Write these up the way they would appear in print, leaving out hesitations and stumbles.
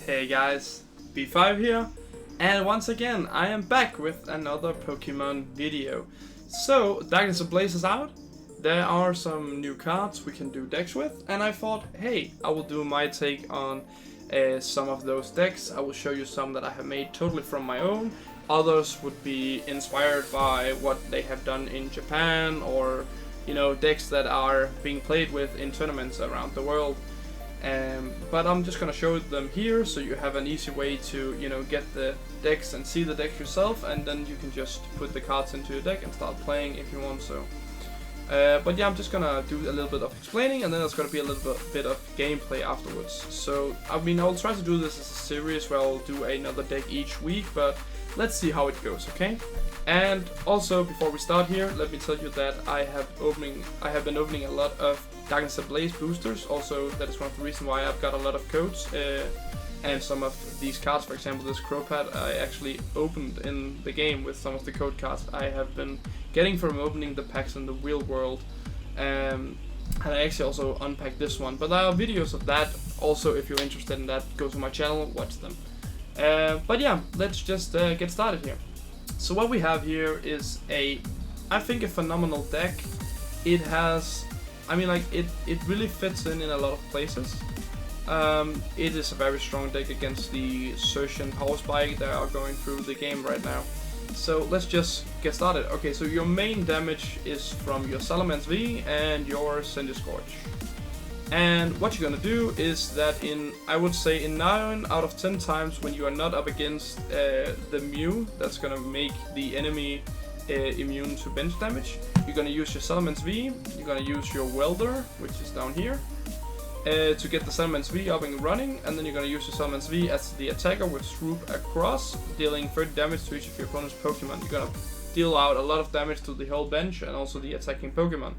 Hey guys, B5 here, and once again I am back with another Pokemon video. So, Darkness Ablaze is out, there are some new cards we can do decks with, and I thought, hey, I will do my take on some of those decks. I will show you some that I have made totally from my own, others would be inspired by what they have done in Japan, or, you know, decks that are being played with in tournaments around the world. But I'm just gonna show them here so you have an easy way to, you know, get the decks and see the deck yourself, and then you can just put the cards into your deck and start playing if you want so. But yeah, I'm just gonna do a little bit of explaining, and then there's gonna be a little bit of gameplay afterwards. So, I mean, I'll try to do this as a series where I'll do another deck each week, but let's see how it goes, okay? And also, before we start here, let me tell you that I have been opening a lot of Darkness Ablaze boosters. Also, that is one of the reasons why I've got a lot of codes. And some of these cards, for example, this Crowpat, I actually opened in the game with some of the code cards I have been getting from opening the packs in the real world. And I actually also unpacked this one. But there are videos of that. Also, if you're interested in that, go to my channel, watch them. But yeah, let's just get started here. So what we have here is I think a phenomenal deck. It has, I mean, like, it really fits in a lot of places. It is a very strong deck against the Surge and Power Spike that are going through the game right now. So let's just get started. Okay, so your main damage is from your Salamence V and your Centiskorch. And what you're gonna do is that I would say in 9 out of 10 times when you are not up against the Mew that's gonna make the enemy immune to bench damage, you're gonna use your Salamence V, you're gonna use your Welder, which is down here, to get the Salamence V up and running, and then you're gonna use your Salamence V as the attacker with Swoop across, dealing 30 damage to each of your opponent's Pokemon. You're gonna deal out a lot of damage to the whole bench and also the attacking Pokemon.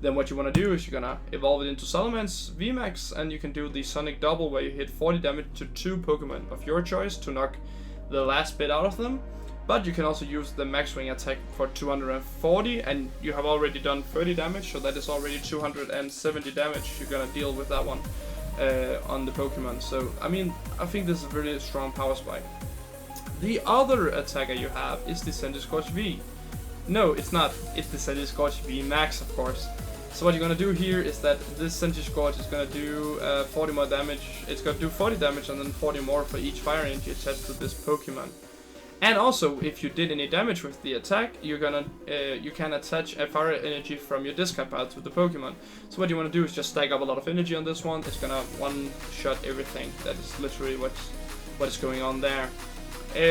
Then what you want to do is you're gonna evolve it into Salamence VMAX, and you can do the Sonic Double where you hit 40 damage to 2 Pokemon of your choice to knock the last bit out of them. But you can also use the Max Wing attack for 240, and you have already done 30 damage, so that is already 270 damage you're gonna deal with that one on the Pokemon. So, I mean, I think this is a really strong power spike. The other attacker you have is the Centiskorch V. No, it's not. It's the Centiskorch V Max, of course. So what you're gonna do here is that this Centiskorch is gonna do 40 more damage. It's gonna do 40 damage and then 40 more for each fire energy attached to this Pokemon. And also, if you did any damage with the attack, you can attach a fire energy from your discard pile to the Pokemon. So what you want to do is just stack up a lot of energy on this one. It's gonna one-shot everything. That is literally what is going on there.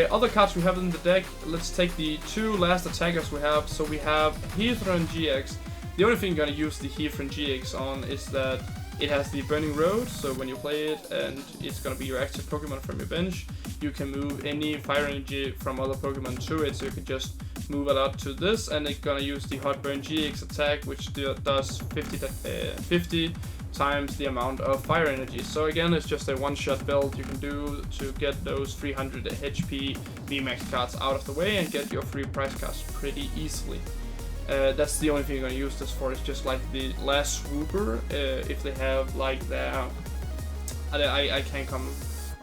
Other cards we have in the deck, let's take the 2 last attackers we have. So we have Heathran GX. The only thing you're gonna use the Heathran GX on is that it has the Burning Road, so when you play it and it's gonna be your active Pokemon from your bench, you can move any fire energy from other Pokemon to it, so you can just move a lot to this, and it's gonna use the Hot Burn GX attack, which does 50 times the amount of fire energy. So again, it's just a one-shot build you can do to get those 300 HP VMAX cards out of the way and get your free prize cards pretty easily. That's the only thing you're gonna use this for. It's just like the last swooper. If they have like their, I can't come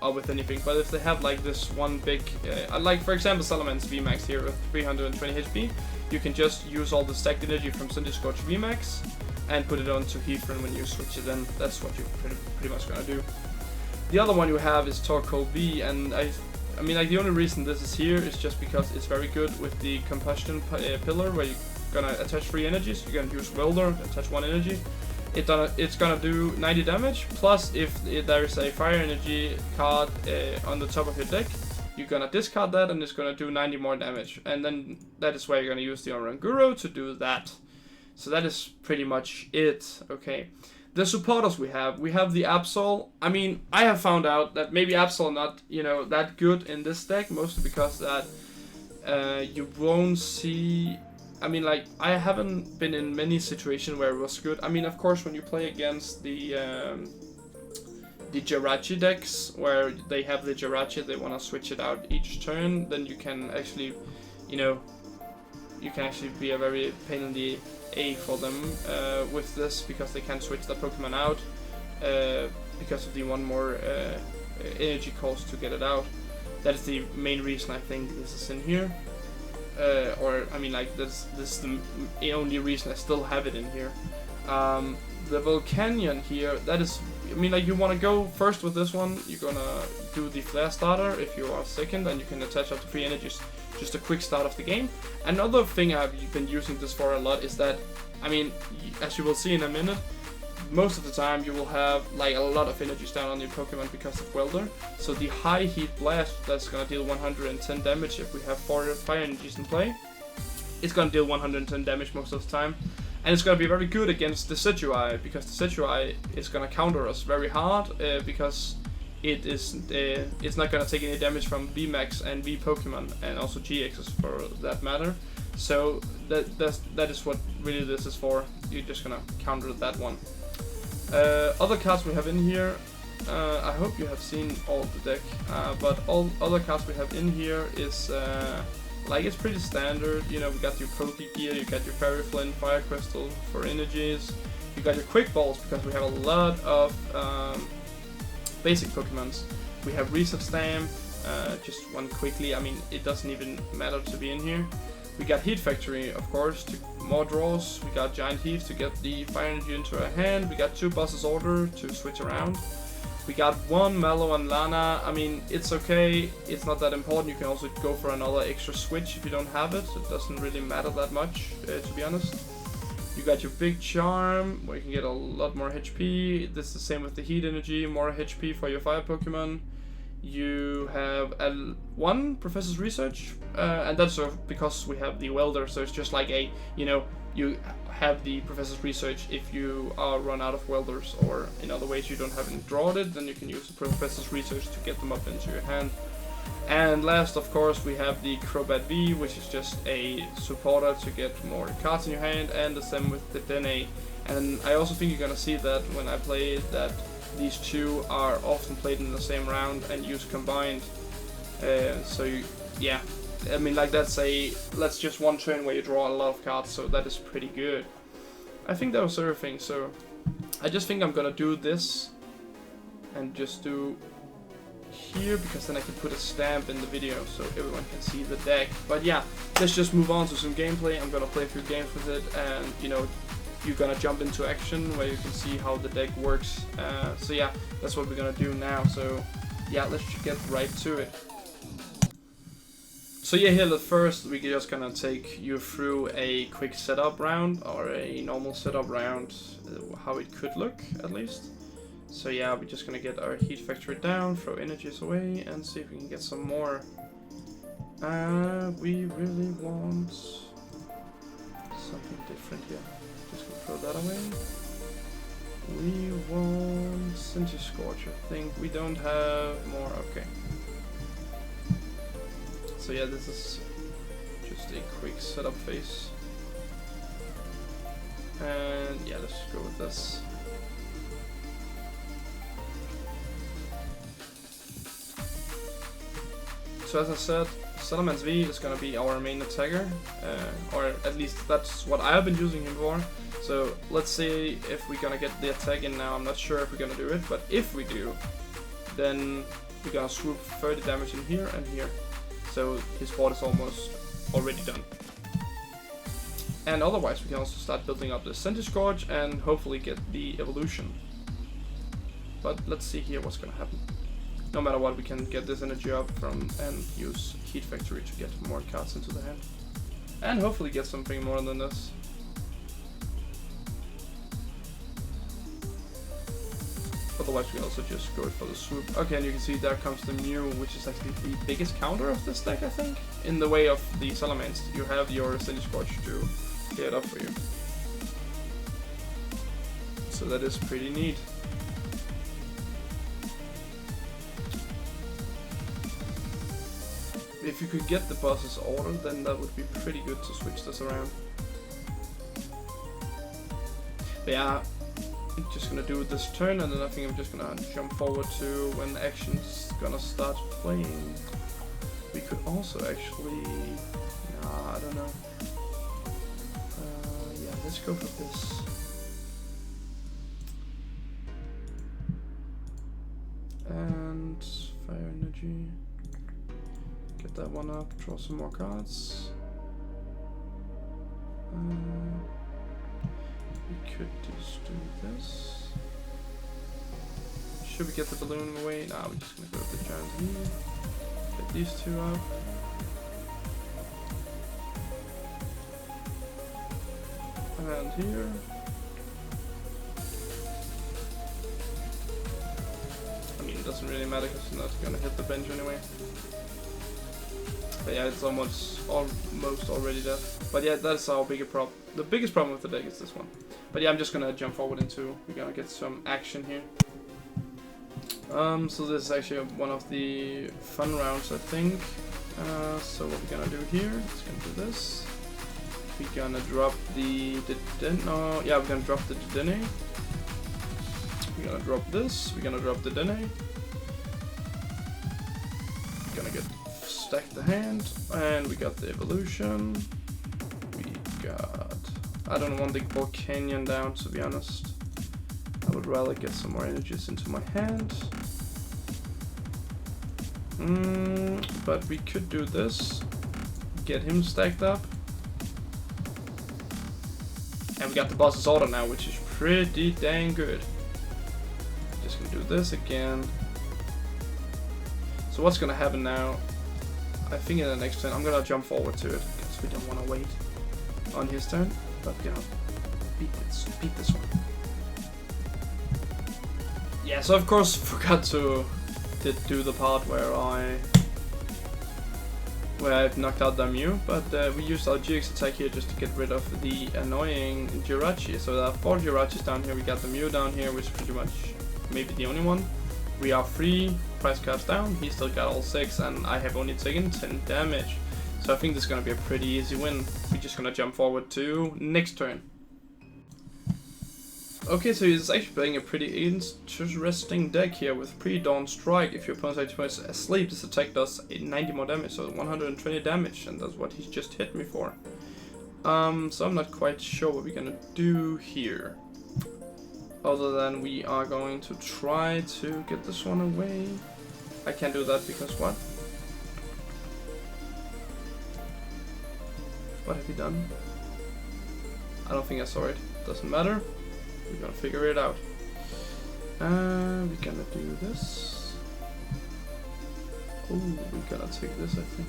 up with anything, but if they have like this one big, like for example Salamence VMAX here with 320 HP, you can just use all the stacked energy from Centiskorch VMAX and put it onto Heathran when you switch it in. That's what you're pretty much gonna do. The other one you have is Torkoal V, and I mean, like, the only reason this is here is just because it's very good with the combustion pillar where you're gonna attach 3 energies. You're gonna use Welder, attach 1 energy. It's gonna do 90 damage, plus if there is a fire energy card on the top of your deck, you're gonna discard that and it's gonna do 90 more damage. And then that is where you're gonna use the Oranguro to do that. So that is pretty much it, okay. The supporters we have the Absol. I mean, I have found out that maybe Absol not, you know, that good in this deck, mostly because that you won't see, I mean, like, I haven't been in many situations where it was good. I mean, of course, when you play against the Jirachi decks, where they have the Jirachi, they want to switch it out each turn, then you can actually, you know, you can actually be a very pain in the A for them with this, because they can't switch the Pokemon out because of the one more energy cost to get it out. That is the main reason I think this is in here. Or I mean, like this is the only reason I still have it in here. The Volcanion here, that is, I mean, like you want to go first with this one. You're gonna do the flare starter if you are second, and you can attach up to 3 energies. Just a quick start of the game. Another thing I've been using this for a lot is that, I mean, as you will see in a minute, most of the time you will have like a lot of energies down on your Pokemon because of Welder. So the high heat blast that's gonna deal 110 damage if we have 4 fire energies in play. It's gonna deal 110 damage most of the time. And it's going to be very good against the Decidueye, because the Decidueye is going to counter us very hard, because it's not going to take any damage from VMAX and V Pokemon, and also GXs for that matter. So that is what really this is for. You're just going to counter that one. Other cards we have in here, I hope you have seen all the deck, but all other cards we have in here is... like, it's pretty standard, you know, we got your Pokegear, you got your Fairy Flint, Fire Crystal for energies, you got your Quick Balls because we have a lot of basic Pokemons. We have Reset Stamp, just one quickly, I mean, it doesn't even matter to be in here. We got Heat Factory, of course, to more draws, we got Giant Heath to get the Fire Energy into our hand, we got 2 Boss's Order to switch around. We got 1 Mallow and Lana. I mean, it's okay, it's not that important. You can also go for another extra switch if you don't have it. It doesn't really matter that much, to be honest. You got your Big Charm, where you can get a lot more HP. This is the same with the Heat Energy, more HP for your Fire Pokemon. You have 1 Professor's Research, and that's because we have the Welder, so it's just like a, you know, you have the Professor's Research if you are run out of Welders, or in other ways you don't have any drawed it, then you can use the Professor's Research to get them up into your hand. And last, of course, we have the Crobat V, which is just a supporter to get more cards in your hand, and the same with the Dene. And I also think you're gonna see that when I play that these two are often played in the same round and used combined. Yeah, I mean, like that's just one turn where you draw a lot of cards, so that is pretty good. I think that was everything, so I just think I'm gonna do this and just do here, because then I can put a stamp in the video so everyone can see the deck. But yeah, let's just move on to some gameplay. I'm gonna play a few games with it, and you know, you're gonna jump into action where you can see how the deck works. So yeah, that's what we're gonna do now. So yeah, let's get right to it. So yeah, here at first we're just gonna take you through a quick setup round, or a normal setup round, how it could look at least. So yeah, we're just gonna get our Heat Factory down, throw energies away, and see if we can get some more. We really want something different here. Just gonna throw that away. We want Centiskorch. I think we don't have more. Okay. So yeah, this is just a quick setup phase. And yeah, let's go with this. So as I said, Salamence V is gonna be our main attacker, or at least that's what I've been using him for. So let's see if we're gonna get the attack in now. I'm not sure if we're gonna do it, but if we do, then we're gonna swoop 30 damage in here and here. So his board is almost already done. And otherwise we can also start building up the Centiskorch and hopefully get the evolution. But let's see here what's gonna happen. No matter what, we can get this energy up from and use Heat Factory to get more cards into the hand. And hopefully get something more than this. Otherwise we also just go for the swoop. Okay, and you can see there comes the Mew, which is actually the biggest counter of this deck, I think. In the way of the Salamence, you have your Centiskorch to get up for you. So that is pretty neat. If you could get the boss's order, then that would be pretty good to switch this around. But yeah, I'm just gonna do it this turn, and then I think I'm just gonna jump forward to when the action's gonna start playing. We could also actually... Nah, I don't know. Yeah, let's go for this. And... up, draw some more cards. We could just do this. Should we get the balloon away? Nah, we're just gonna go with the giant here. Get these two out. And here. I mean, it doesn't really matter because it's not gonna hit the bench anyway. But yeah, it's almost already dead. But yeah, that's our bigger problem. The biggest problem with the deck is this one. But yeah, I'm just gonna jump forward into. We're gonna get some action here. So this is actually one of the fun rounds, I think. So what we're gonna do here? It's gonna do this. We're gonna drop the yeah, we're gonna drop the Dedenne. We're gonna drop this. We're gonna drop the Dedenne. We're gonna stack the hand, and we got the evolution. We got. I don't want the Volcanion down, to be honest. I would rather get some more energies into my hand. But we could do this. Get him stacked up. And we got the boss's order now, which is pretty dang good. Just gonna do this again. So what's gonna happen now? I think in the next turn, I'm gonna jump forward to it, because we don't want to wait on his turn. But we're gonna beat this one. Yeah, so of course forgot to do the part where I've knocked out the Mew, but we used our GX attack here just to get rid of the annoying Jirachi. So there are 4 Jirachis down here, we got the Mew down here, which is pretty much maybe the only one. We are free, price cards down, he still got all 6, and I have only taken 10 damage. So I think this is gonna be a pretty easy win. We're just gonna jump forward to next turn. Okay, so he's actually playing a pretty interesting deck here with Pre-Dawn Strike. If your opponent actually is asleep, this attack does 90 more damage, so 120 damage, and that's what he's just hit me for. So I'm not quite sure what we're gonna do here. Other than we are going to try to get this one away. I can't do that because what? What have you done? I don't think I saw it. Doesn't matter. We're gonna figure it out. We're gonna do this. Oh, we're gonna take this, I think.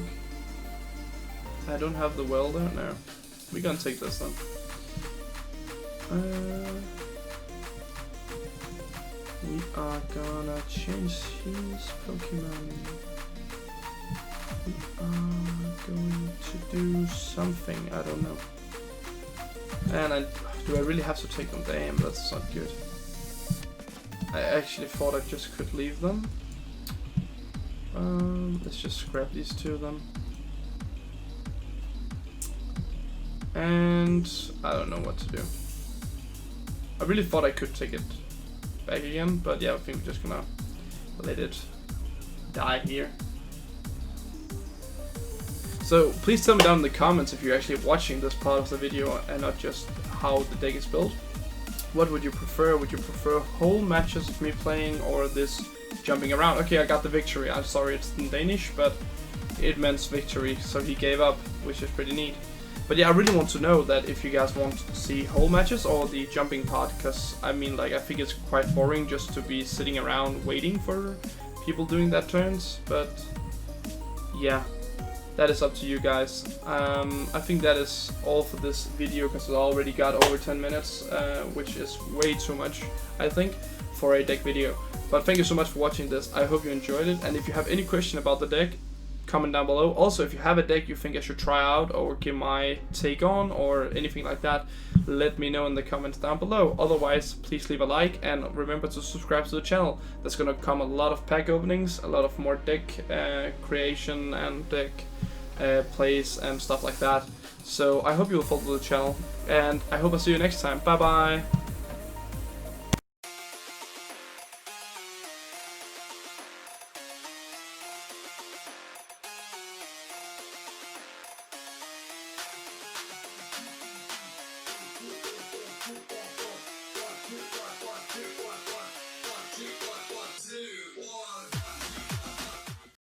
I don't have the welder now. We're gonna take this then. We are gonna change his Pokemon. We are going to do something, I don't know. And do I really have to take them? Damn, that's not good. I actually thought I just could leave them. Let's just scrap these 2 then. And I don't know what to do. I really thought I could take it back again, but yeah, I think we're just gonna let it die here. So please tell me down in the comments if you're actually watching this part of the video and not just how the deck is built. What would you prefer? Would you prefer whole matches of me playing or this jumping around? Okay, I got the victory. I'm sorry it's in Danish, but it meant victory, so he gave up, which is pretty neat. But yeah, I really want to know that if you guys want to see whole matches or the jumping part, because I mean, like, I think it's quite boring just to be sitting around waiting for people doing that turns, but yeah. That is up to you guys. I think that is all for this video because it already got over 10 minutes, which is way too much, I think, for a deck video. But thank you so much for watching this. I hope you enjoyed it. And if you have any question about the deck, comment down below. Also, if you have a deck you think I should try out or give my take on or anything like that, let me know in the comments down below. Otherwise, please leave a like and remember to subscribe to the channel. There's gonna come a lot of pack openings, a lot of more deck creation and deck plays and stuff like that. So I hope you will follow the channel, and I hope I'll see you next time. Bye bye.